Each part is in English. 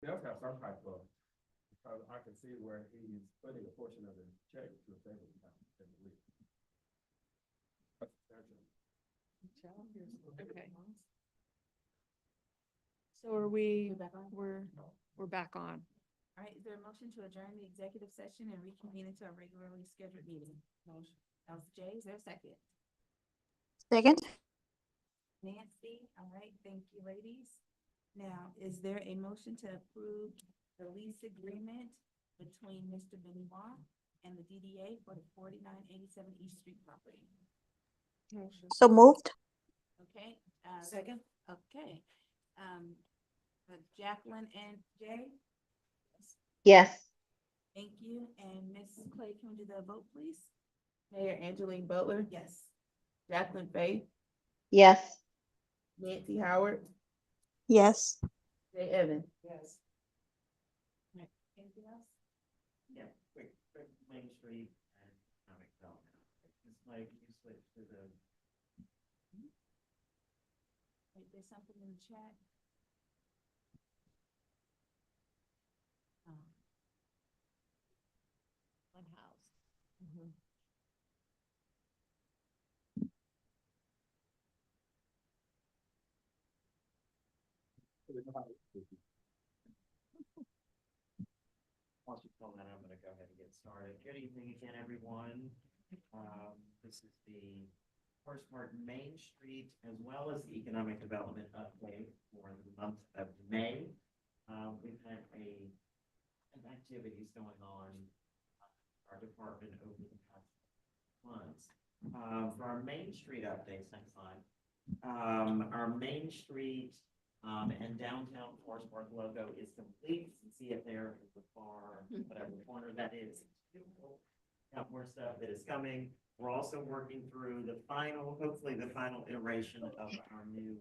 He does have some type of, because I can see where he's putting a portion of the check to a savings account, I believe. Okay. So are we, We're back on? we're back on. All right, is there a motion to adjourn the executive session and reconvene into a regularly scheduled meeting? Motion. That was Jay, is there a second? Second? Nancy, all right, thank you, ladies. Now, is there a motion to approve the lease agreement between Mr. Benoit and the DDA for the 4987 East Street property? So moved? Okay. Second. Okay. Jacqueline and Jay, Yes. thank you. And Ms. Clay, can we do the vote, please? Mayor Angeline Butler? Yes. Jacqueline Faye? Yes. Nancy Howard? Yes. Jay Evans? Yes. Anything else? Yeah, quick Main Street and economic development. It's like you switch to the, Wait, there's something in the chat. One house. once you pull that, I'm gonna go ahead and get started. Good evening again, everyone. This is the First Martin Main Street as well as the economic development update for the month of May. We've had an activities going on our department over the past months. For our Main Street updates, next slide. Our Main Street and downtown Forest Park logo is complete. You can see it there in the far, whatever corner that is. Got more stuff that is coming. We're also working through the final, hopefully the final iteration of our new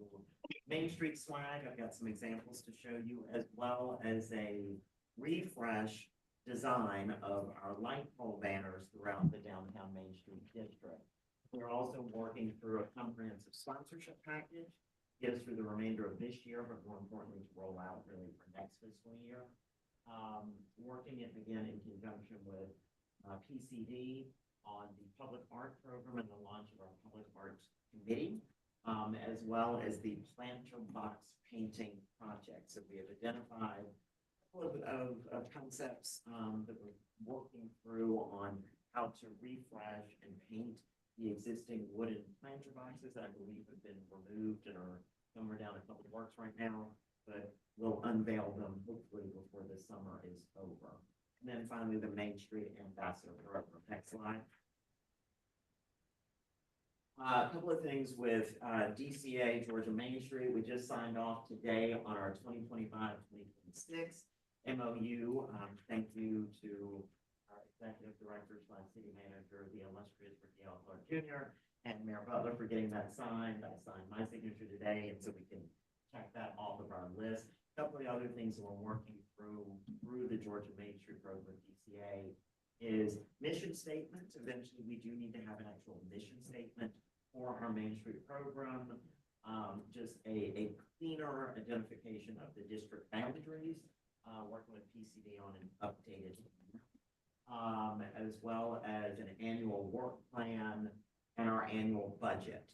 Main Street swag. I've got some examples to show you, as well as a refresh design of our light pole banners throughout the downtown Main Street district. We're also working through a comprehensive sponsorship package, get us through the remainder of this year, but more importantly, to roll out really for next fiscal year. Working it again in conjunction with PCD on the public art program and the launch of our public arts committee, as well as the planter box painting project. So we have identified a couple of concepts that we're working through on how to refresh and paint the existing wooden planter boxes that I believe have been removed and are somewhere down in Public Works right now, but we'll unveil them hopefully before the summer is over. And then finally, the Main Street Ambassador Program. Next slide. A couple of things with DCA, Georgia Main Street. We just signed off today on our 2025-2026 MOU. Thank you to our executive director / city manager, the illustrious Ricky L. Clark Jr. and Mayor Butler for getting that signed. I signed my signature today, and so we can check that off of our list. A couple of other things that we're working through the Georgia Main Street program with DCA is mission statements. Eventually, we do need to have an actual mission statement for our Main Street program. Just a cleaner identification of the district boundaries, working with PCD on an updated as well as an annual work plan and our annual budget.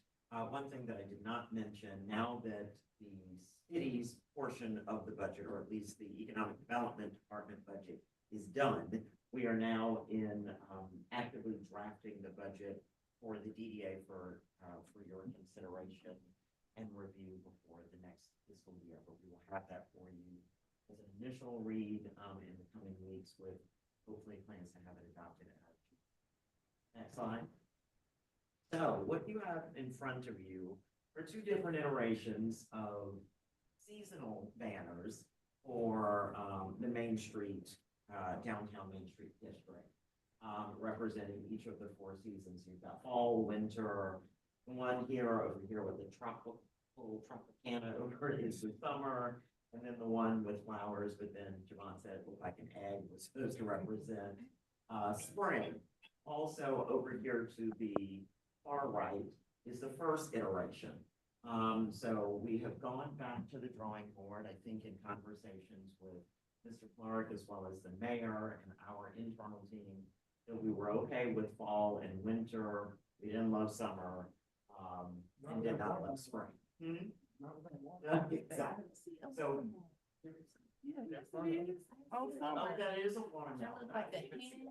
One thing that I did not mention, now that the city's portion of the budget, or at least the economic development department budget, is done, we are now in actively drafting the budget for the DDA for your consideration and review before the next fiscal year. But we will have that for you as an initial read in the coming weeks, with hopefully plans to have it adopted out. Next slide. So what you have in front of you are two different iterations of seasonal banners for the Main Street, downtown Main Street district, representing each of the four seasons. You've got fall, winter, one here over here with the tropical Tropicana over is the summer, and then the one with flowers, but then Javon said it looked like an egg was supposed to represent spring. Also over here to the far right is the first iteration. So we have gone back to the drawing board, I think, in conversations with Mr. Clark, as well as the mayor and our internal team, that we were okay with fall and winter. We didn't love summer, and did not love spring. Hmm? Exactly. So, Oh, oh, that is a watermelon. That looked like I a didn't even see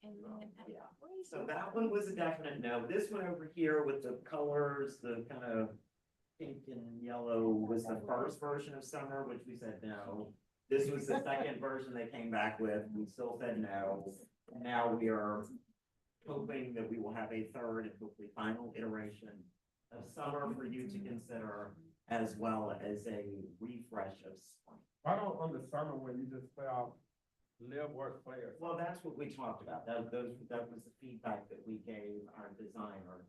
hand, and then. Yeah. So that one was a definite no. This one over here with the colors, the kind of pink and yellow was the first version of summer, which we said no. This was the second version they came back with. We still said no. And now we are hoping that we will have a third and hopefully final iteration of summer for you to consider, as well as a refresh of spring. I don't on the summer when you just play off live, work, play. Or Well, that's what we talked about. That was the feedback that we gave our designer,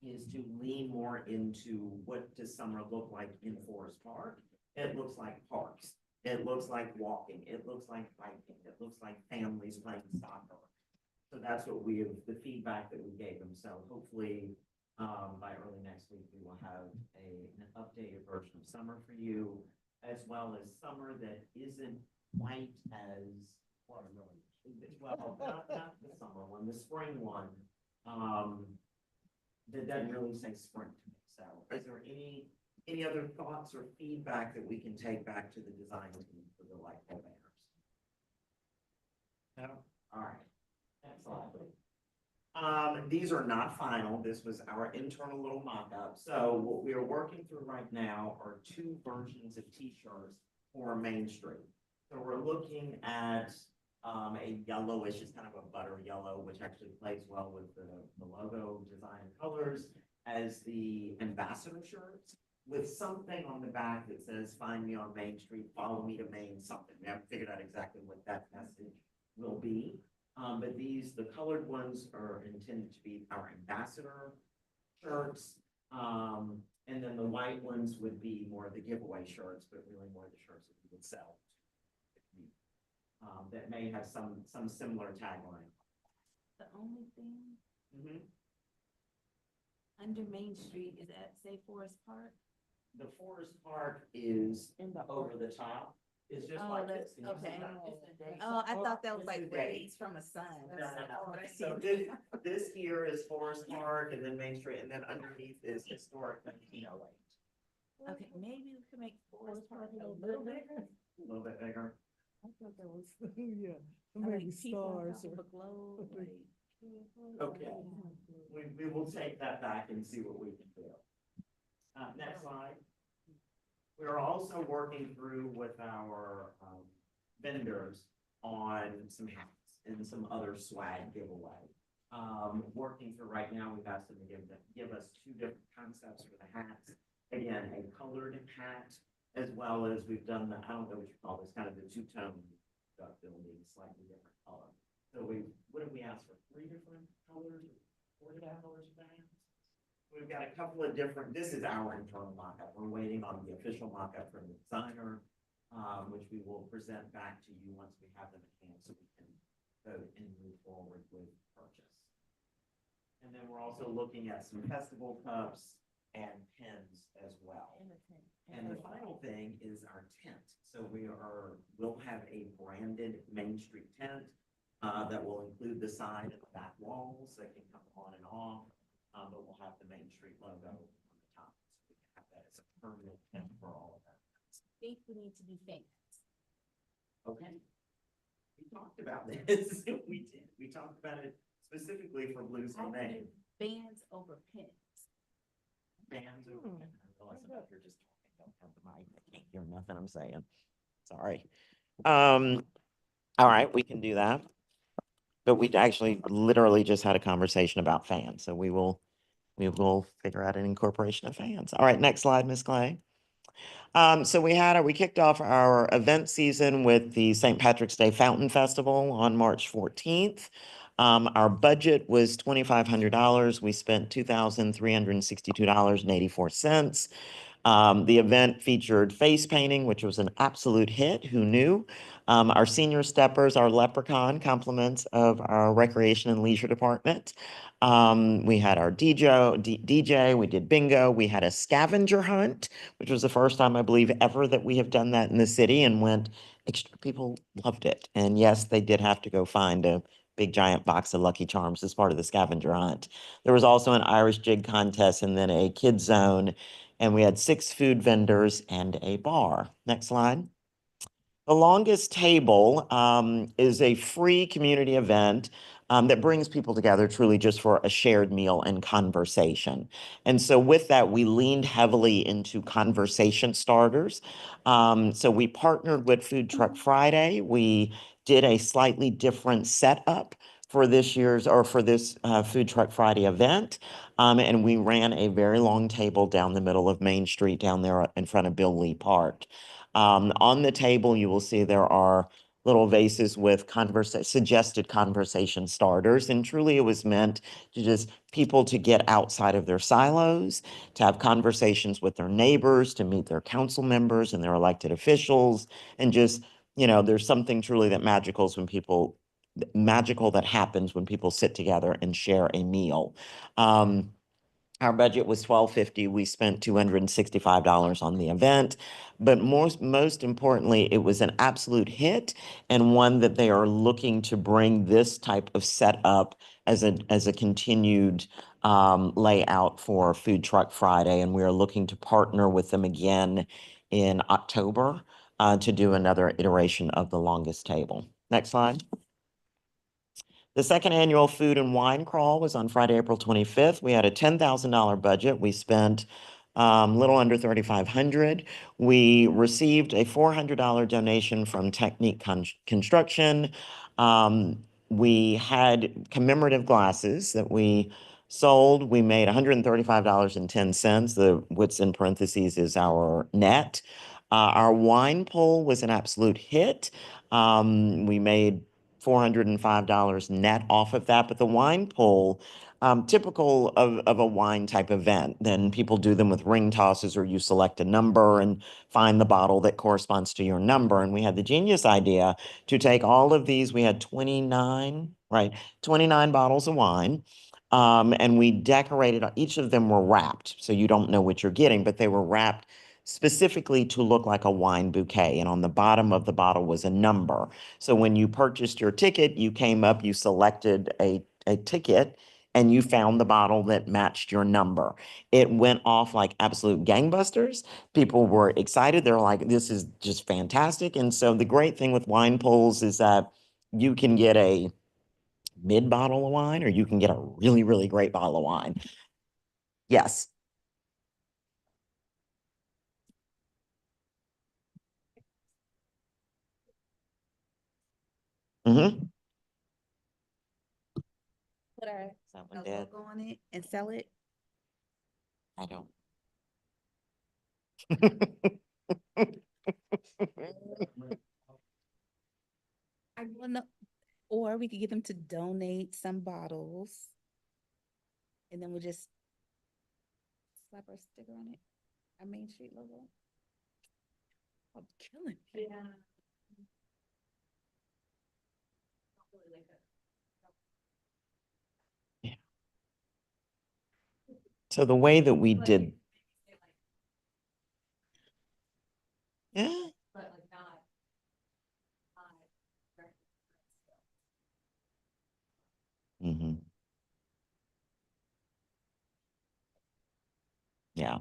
is to lean more into what does summer look like in Forest Park? It looks like parks. It looks like walking. It looks like biking. It looks like families playing soccer. So that's what the feedback that we gave them. So hopefully, by early next week, we will have an updated version of summer for you, as well as summer that isn't quite as watermelon. well, not the summer one, the spring one, that doesn't really say spring to me. So is there any other thoughts or feedback that we can take back to the design team for the light pole banners? No? All right. Excellent. These are not final. This was our internal little mock-up. So what we are working through right now are two versions of t-shirts for Main Street. So we're looking at a yellowish, it's kind of a butter yellow, which actually plays well with the logo design colors, as the ambassador shirts, with something on the back that says, "Find me on Main Street, follow me to Main," something. We haven't figured out exactly what that message will be. But the colored ones are intended to be our ambassador shirts. And then the white ones would be more of the giveaway shirts, but really more the shirts that we would sell. That may have some similar tagline. The only thing, Mm-hmm. under Main Street, is that say Forest Park? The Forest Park is In the over the top. It's just Oh, like that's, this. Can you see okay. that? Oh, I thought that was It's like the day. rays from a sun. No, no, no. Oh, I see. So this here is Forest Park, and then Main Street, and then underneath is historic 1908. Okay, maybe we can make Forest Park a little bigger. A little bit bigger. I thought that was, yeah, Like people on top of a globe, like. Okay. We will take that back and see what we can do. Next slide. We're also working through with our vendors on some hats and some other swag giveaway. Working through right now, we've asked them to give us two different concepts for the hats. Again, a colored hat, as well as we've done the, I don't know what you call this, kind of the two-tone duck building, slightly different color. So what did we ask for? 3 different colors, 4 different colors of hats? We've got a couple of different, this is our internal mock-up. We're waiting on the official mock-up from the designer, which we will present back to you once we have them at hand, so we can vote and move forward with purchase. And then we're also looking at some festival cups and pins as well. And the final thing is our tent. So we'll have a branded Main Street tent that will include the side and the back walls that can come on and off. But we'll have the Main Street logo on the top. So we can have that as a permanent tent for all of that. I think we need to do fans. Okay. We talked about this. We did. We talked about it specifically for Blues I for Maine. think Bands over pins. Bands over. I realize I'm up here just talking. Don't have the mic. I can't hear nothing I'm saying. Sorry. All right, we can do that. But we actually literally just had a conversation about fans, so we will figure out an incorporation of fans. All right, next slide, Ms. Clay. So we kicked off our event season with the St. Patrick's Day Fountain Festival on March 14th. Our budget was $2,500. We spent $2,362.84. The event featured face painting, which was an absolute hit. Who knew? Our senior steppers, our leprechaun compliments of our recreation and leisure department. We had our DJ, we did bingo, we had a scavenger hunt, which was the first time I believe ever that we have done that in the city, and went people loved it. And yes, they did have to go find a big giant box of Lucky Charms as part of the scavenger hunt. There was also an Irish jig contest and then a kids zone. And we had 6 food vendors and a bar. Next slide. The Longest Table is a free community event that brings people together truly just for a shared meal and conversation. And so with that, we leaned heavily into conversation starters. So we partnered with Food Truck Friday. We did a slightly different setup for this year's or for this Food Truck Friday event. And we ran a very long table down the middle of Main Street down there in front of Bill Lee Park. On the table, you will see there are little vases with suggested conversation starters. And truly it was meant to just people to get outside of their silos, to have conversations with their neighbors, to meet their council members and their elected officials. And just, there's something truly magical that happens when people sit together and share a meal. Our budget was $1,250. We spent $265 on the event, but most importantly, it was an absolute hit and one that they are looking to bring this type of setup as a continued layout for Food Truck Friday, and we are looking to partner with them again in October to do another iteration of the Longest Table. Next slide. The second annual food and wine crawl was on Friday, April 25th. We had a $10,000 budget. We spent a little under $3,500. We received a $400 donation from Technique Construction. We had commemorative glasses that we sold. We made $135.10. What's in parentheses is our net. Our wine poll was an absolute hit. We made $405 net off of that, but the wine poll, typical of a wine type event, then people do them with ring tosses or you select a number and find the bottle that corresponds to your number. And we had the genius idea to take all of these, we had 29 bottles of wine. And we decorated, each of them were wrapped. So you don't know what you're getting, but they were wrapped specifically to look like a wine bouquet. And on the bottom of the bottle was a number. So when you purchased your ticket, you came up, you selected a ticket, and you found the bottle that matched your number. It went off like absolute gangbusters. People were excited. They're like, this is just fantastic. And so the great thing with wine polls is that you can get a mid bottle of wine or you can get a really, really great bottle of wine. Yes. Mm-hmm. Put our Someone did. logo on it and sell it. I don't. I want to, or we could get them to donate some bottles. And then we'll just slap our sticker on it, our Main Street logo. I'm killing it. Yeah. So the way that we did. Yeah. But like not. Mm-hmm. Yeah.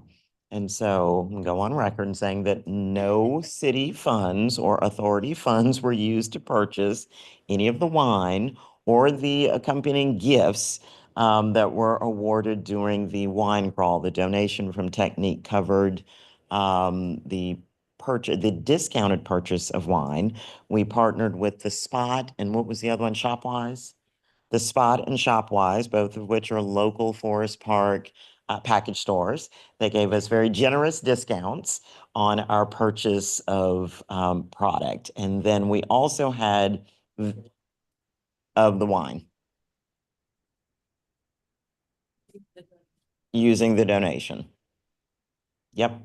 And so I'm gonna go on record and saying that no city funds or authority funds were used to purchase any of the wine or the accompanying gifts that were awarded during the wine crawl. The donation from Technique covered the discounted purchase of wine. We partnered with The Spot and what was the other one? Shopwise? The Spot and Shopwise, both of which are local Forest Park package stores. They gave us very generous discounts on our purchase of product. And then we also had of the wine using the donation. Yep.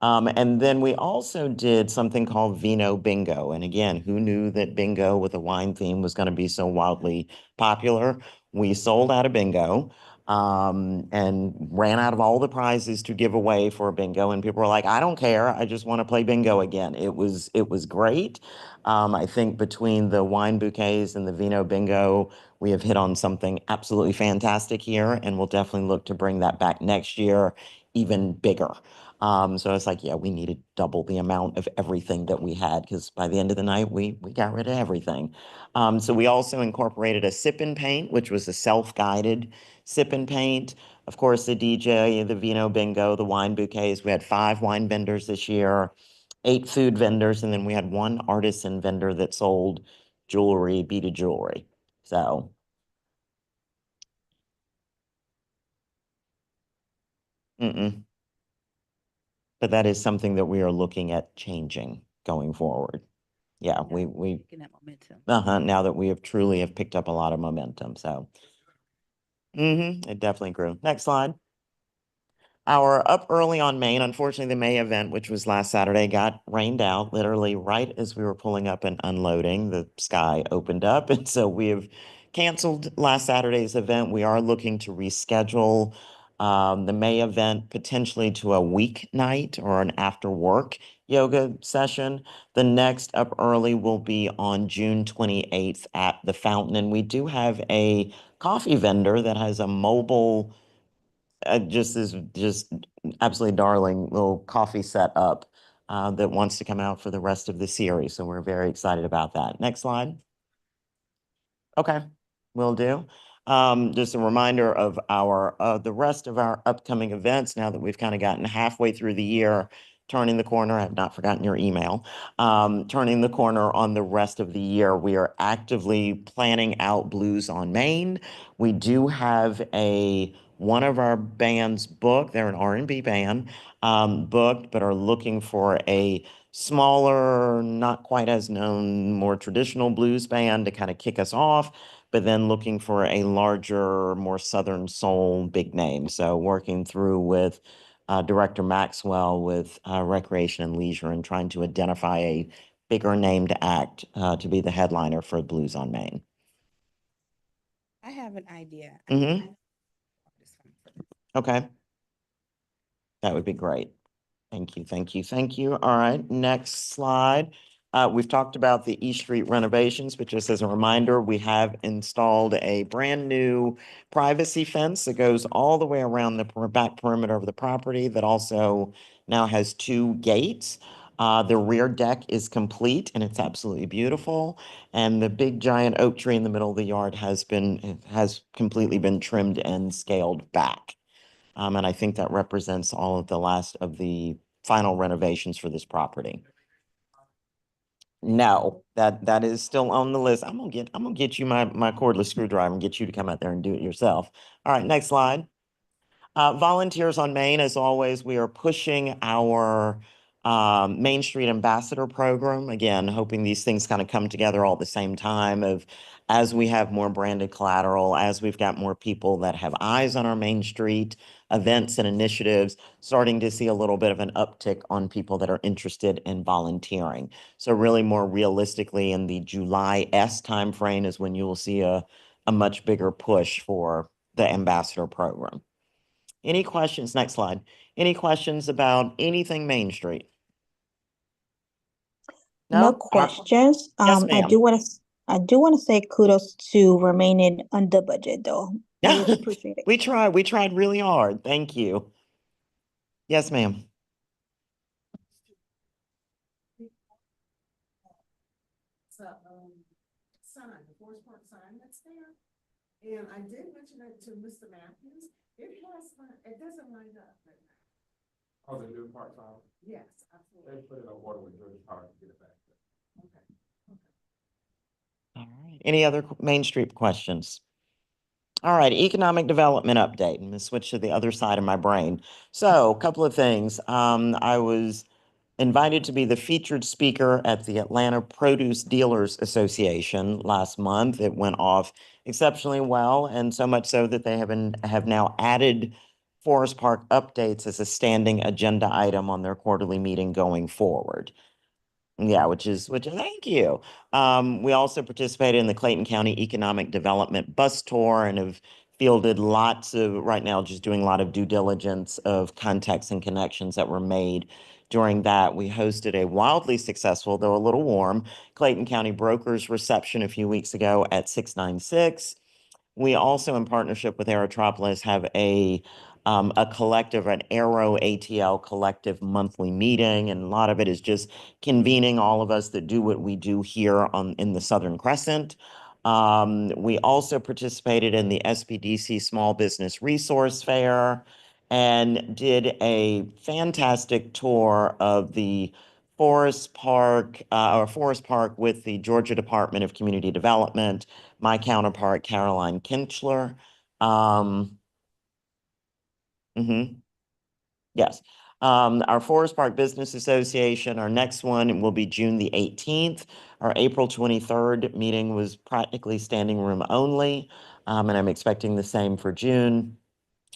And then we also did something called Vino Bingo. And again, who knew that bingo with a wine theme was going to be so wildly popular? We sold out of bingo. and ran out of all the prizes to give away for bingo. And people were like, I don't care. I just want to play bingo again. It was great. I think between the wine bouquets and the vino bingo, we have hit on something absolutely fantastic here, and we'll definitely look to bring that back next year even bigger. So it's like, yeah, we needed double the amount of everything that we had because by the end of the night, we got rid of everything. So we also incorporated a sip and paint, which was a self-guided sip and paint. Of course, the DJ, the vino bingo, the wine bouquets. We had 5 wine vendors this year, 8 food vendors, and then we had 1 artisan vendor that sold jewelry, beaded jewelry. So. But that is something that we are looking at changing going forward. Yeah, we Getting that momentum. now that we have truly have picked up a lot of momentum, so. It definitely grew. Next slide. Our Up Early on Main, unfortunately, the May event, which was last Saturday, got rained out literally right as we were pulling up and unloading. The sky opened up, and so we have canceled last Saturday's event. We are looking to reschedule the May event potentially to a weeknight or an after work yoga session. The next Up Early will be on June 28th at the Fountain, and we do have a coffee vendor that has a mobile just absolutely darling little coffee set up that wants to come out for the rest of the series. So we're very excited about that. Next slide. Okay, will do. Just a reminder of the rest of our upcoming events now that we've kind of gotten halfway through the year, turning the corner. I have not forgotten your email. Turning the corner on the rest of the year. We are actively planning out Blues on Main. We do have one of our bands booked. They're an R&B band, booked, but are looking for a smaller, not quite as known, more traditional blues band to kind of kick us off, but then looking for a larger, more Southern soul big name. So working through with Director Maxwell with Recreation and Leisure and trying to identify a bigger named act to be the headliner for Blues on Main. I have an idea. Okay. That would be great. Thank you, thank you, thank you. All right, next slide. We've talked about the East Street renovations, but just as a reminder, we have installed a brand new privacy fence that goes all the way around the back perimeter of the property that also now has 2 gates. The rear deck is complete and it's absolutely beautiful. And the big giant oak tree in the middle of the yard has completely been trimmed and scaled back. And I think that represents all of the last of the final renovations for this property. No, that is still on the list. I'm gonna get you my cordless screwdriver and get you to come out there and do it yourself. All right, next slide. Volunteers on Main, as always, we are pushing our Main Street Ambassador program. Again, hoping these things kind of come together all at the same time as we have more branded collateral, as we've got more people that have eyes on our Main Street events and initiatives, starting to see a little bit of an uptick on people that are interested in volunteering. So really more realistically in the July-esque timeframe is when you will see a much bigger push for the Ambassador program. Any questions? Next slide. Any questions about anything Main Street? No questions. Yes, I ma'am. do want to say kudos to remaining under budget though. I Yeah, really appreciate it. we tried really hard. Thank you. Yes, ma'am. It's a, sign, the Forest Park sign that's there. And I did mention it to Mr. Matthews. It doesn't line up right now. Oh, the new part time, Yes, they absolutely. put it on order with Georgia Power to get it back. Okay. All right. Any other Main Street questions? All right, economic development update. I'm gonna switch to the other side of my brain. So, a couple of things. I was invited to be the featured speaker at the Atlanta Produce Dealers Association last month. It went off exceptionally well, and so much so that they have now added Forest Park updates as a standing agenda item on their quarterly meeting going forward. Yeah, which is thank you. We also participated in the Clayton County Economic Development Bus Tour and have fielded lots of, right now, just doing a lot of due diligence of contacts and connections that were made during that. We hosted a wildly successful, though a little warm, Clayton County Brokers reception a few weeks ago at 696. We also, in partnership with Aerotropolis, have a collective, an Aero ATL collective monthly meeting, and a lot of it is just convening all of us that do what we do here in the Southern Crescent. We also participated in the SBDC Small Business Resource Fair and did a fantastic tour of the Forest Park with the Georgia Department of Community Development, my counterpart, Caroline Kinchler. Yes. Our Forest Park Business Association, our next one will be June the 18th. Our April 23rd meeting was practically standing room only, and I'm expecting the same for June.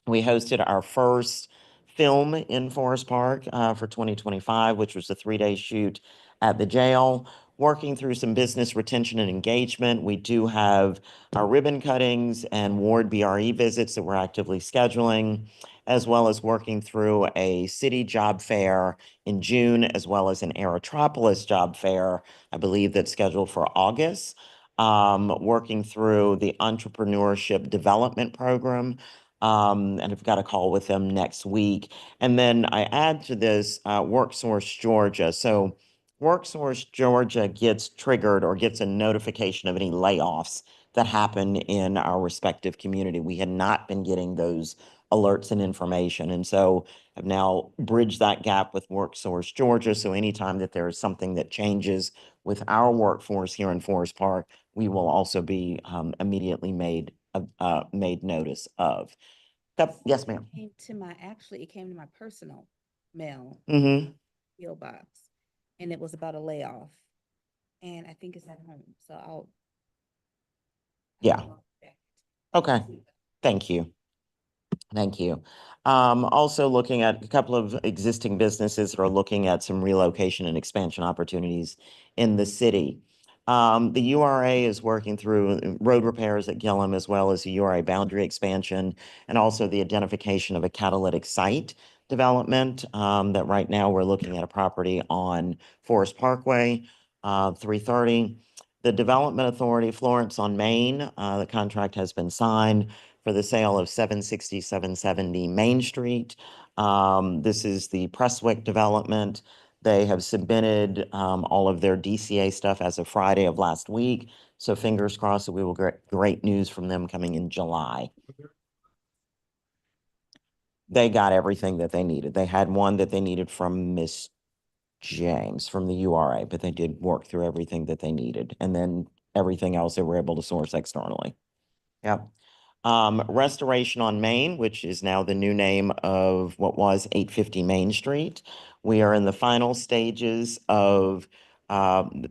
We hosted our first film in Forest Park for 2025, which was a 3-day shoot at the jail. Working through some business retention and engagement. We do have our ribbon cuttings and ward BRE visits that we're actively scheduling, as well as working through a city job fair in June, as well as an Aerotropolis job fair, I believe that's scheduled for August. Working through the entrepreneurship development program. And I've got a call with them next week. And then I add to this WorkSource Georgia. So WorkSource Georgia gets triggered or gets a notification of any layoffs that happen in our respective community. We had not been getting those alerts and information. And so I've now bridged that gap with WorkSource Georgia. So anytime that there is something that changes with our workforce here in Forest Park, we will also be immediately made notice of. Yes, ma'am. It came to my personal mail Mm-hmm. PO box, and it was about a layoff, and I think it's at home, so I'll. Yeah. Okay. Thank you. Thank you. Also looking at a couple of existing businesses that are looking at some relocation and expansion opportunities in the city. The URA is working through road repairs at Gillum, as well as the URA boundary expansion, and also the identification of a catalytic site development, that right now we're looking at a property on Forest Parkway, 330. The Development Authority, Florence on Main, the contract has been signed for the sale of 760, 770 Main Street. This is the Presswick development. They have submitted all of their DCA stuff as of Friday of last week. So fingers crossed that we will get great news from them coming in July. They got everything that they needed. They had one that they needed from Miss James from the URA, but they did work through everything that they needed. And then everything else they were able to source externally. Yep. Restoration on Main, which is now the new name of what was 850 Main Street. We are in the final stages of the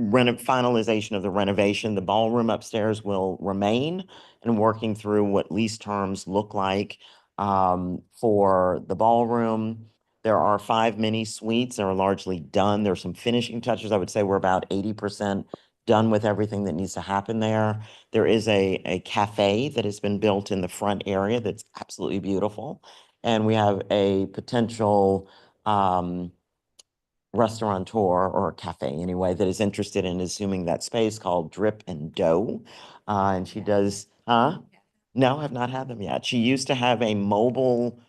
finalization of the renovation. The ballroom upstairs will remain, and working through what lease terms look like for the ballroom. There are 5 mini suites that are largely done. There's some finishing touches. I would say we're about 80% done with everything that needs to happen there. There is a cafe that has been built in the front area that's absolutely beautiful. And we have a potential restaurateur or cafe anyway that is interested in assuming that space called Drip and Dough. And she does, no, I've not had them yet. She used to have a mobile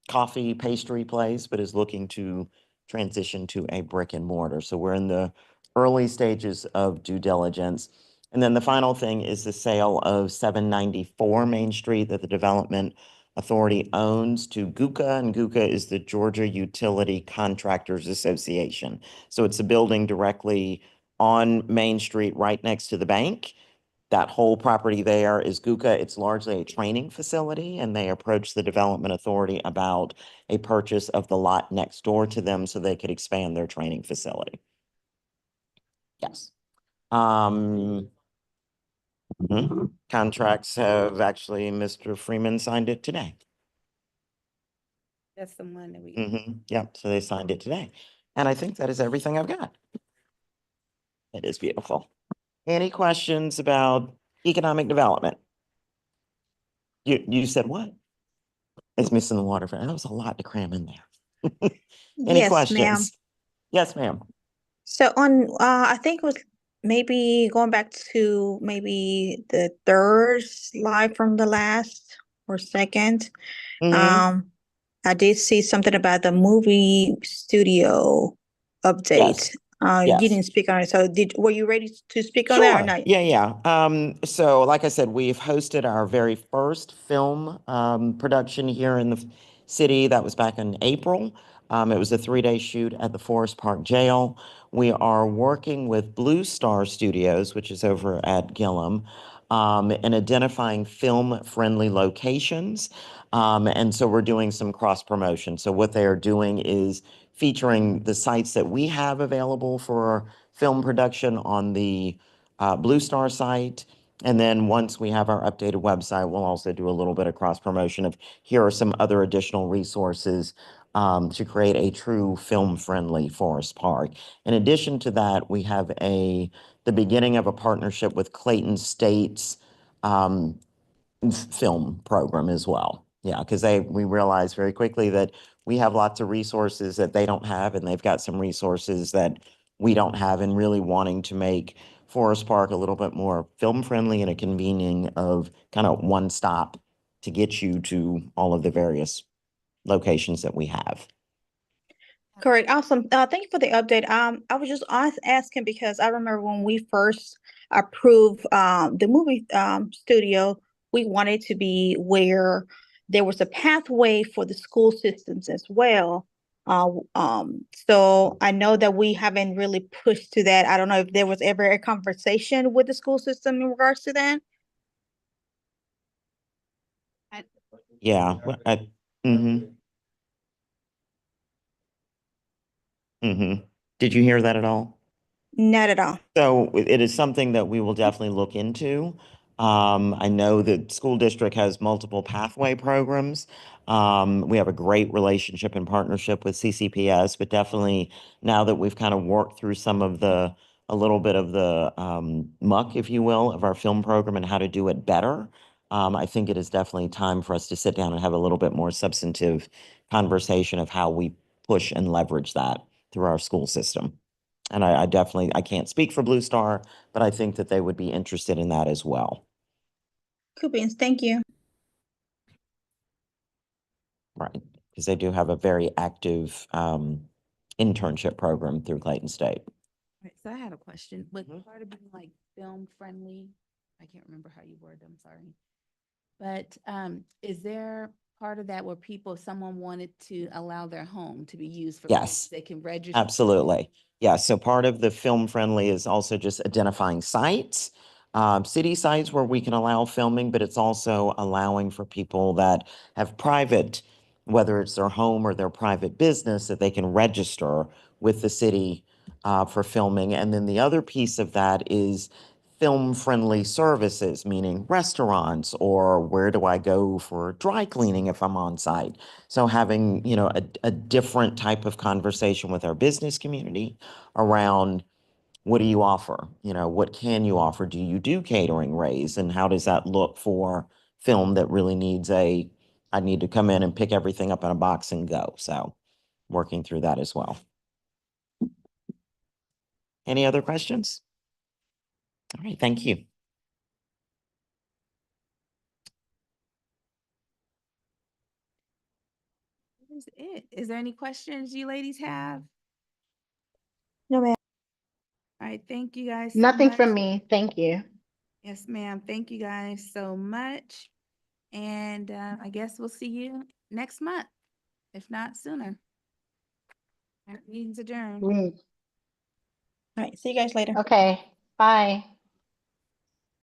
coffee pastry place, but is looking to transition to a brick and mortar. So we're in the early stages of due diligence. And then the final thing is the sale of 794 Main Street that the Development Authority owns to GUCA, and GUCA is the Georgia Utility Contractors Association. So it's a building directly on Main Street, right next to the bank. That whole property there is GUCA. It's largely a training facility, and they approached the Development Authority about a purchase of the lot next door to them so they could expand their training facility. Yes. Contracts have actually, Mr. Freeman signed it today. That's the one that we. Yep, so they signed it today. And I think that is everything I've got. It is beautiful. Any questions about Economic Development. You said what? It's missing the water. That was a lot to cram in there. Any Yes, ma'am. questions? Yes, ma'am. So on, I think it was maybe going back to maybe the third slide from the last or second. Mhm. I did see something about the movie studio update. Yes. You Yes. didn't speak on it. So were you ready to speak on that or Sure. not? Yeah. So like I said, we've hosted our very first film production here in the city. That was back in April. It was a 3-day shoot at the Forest Park Jail. We are working with Blue Star Studios, which is over at Gillum, in identifying film-friendly locations. And so we're doing some cross promotion. So what they are doing is featuring the sites that we have available for film production on the Blue Star site. And then once we have our updated website, we'll also do a little bit of cross promotion of here are some other additional resources to create a true film-friendly Forest Park. In addition to that, we have the beginning of a partnership with Clayton State's film program as well. Yeah, because we realized very quickly that we have lots of resources that they don't have, and they've got some resources that we don't have, and really wanting to make Forest Park a little bit more film friendly and a convening of kind of one stop to get you to all of the various locations that we have. Correct. Awesome. Thank you for the update. I was just asking because I remember when we first approved the movie studio, we wanted to be where there was a pathway for the school systems as well. So I know that we haven't really pushed to that. I don't know if there was ever a conversation with the school system in regards to that. Yeah. Mm-hmm. Mm-hmm. Did you hear that at all? Not at all. So it is something that we will definitely look into. I know that school district has multiple pathway programs. We have a great relationship and partnership with CCPS, but definitely now that we've kind of worked through a little bit of the muck, if you will, of our film program and how to do it better, I think it is definitely time for us to sit down and have a little bit more substantive conversation of how we push and leverage that through our school system. And I definitely, I can't speak for Blue Star, but I think that they would be interested in that as well. Cool beans. Thank you. Right. Because they do have a very active internship program through Clayton State. Right, so I had a question. With Mhm. part of being like film friendly, I can't remember how you word them, sorry. But is there part of that where someone wanted to allow their home to be used for Yes. films, they can register? Absolutely. Yeah. So part of the film friendly is also just identifying sites, city sites where we can allow filming, but it's also allowing for people that have private, whether it's their home or their private business, that they can register with the city for filming. And then the other piece of that is film friendly services, meaning restaurants, or where do I go for dry cleaning if I'm on site? So having, a different type of conversation with our business community around what do you offer? What can you offer? Do you do catering, Raise? And how does that look for film that really needs I need to come in and pick everything up in a box and go. So working through that as well. Any other questions? All right, thank you. That is it. Is there any questions you ladies have? No, ma'am. All right, thank you guys so Nothing much. from me. Thank you. Yes, ma'am. Thank you guys so much. And I guess we'll see you next month, if not sooner. All right, meeting's adjourned. Mm, All right. See you guys later. Okay, bye.